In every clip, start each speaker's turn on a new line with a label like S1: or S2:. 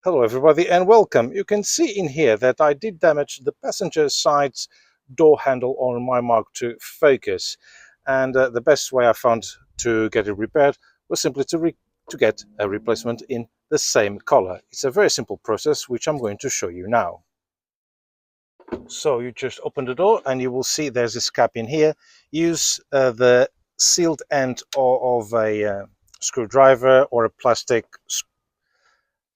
S1: Hello everybody and welcome. You can see in here that I did damage the passenger side's door handle on my MK2 Focus, and the best way I found to get it repaired was simply to get a replacement in the same color. It's a very simple process which I'm going to show you now. So you just open the door and you will see there's this cap in here. Use the sealed end of a screwdriver or a plastic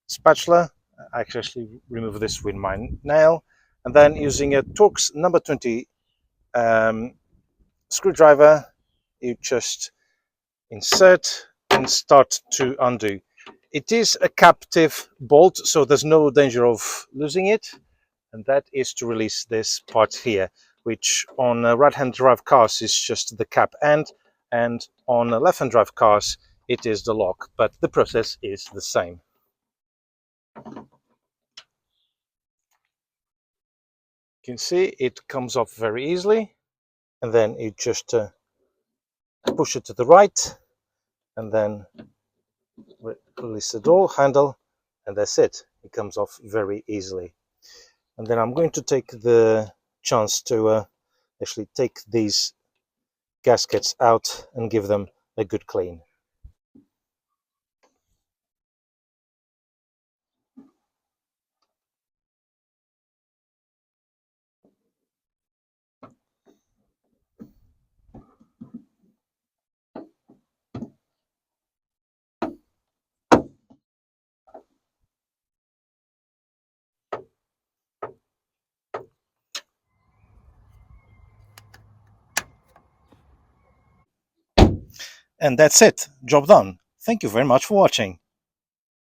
S1: spatula. I actually remove this with my nail, and then using a Torx number 20 screwdriver, you just insert and start to undo. It is a captive bolt, so there's no danger of losing it, and that is to release this part here, which on right-hand drive cars is just the cap end, and on left-hand drive cars it is the lock, but the process is the same. You can see it comes off very easily, and then you just push it to the right and then release the door handle, and that's it. It comes off very easily. And then I'm going to take the chance to actually take these gaskets out and give them a good clean. And that's it. Job done. Thank you very much for watching.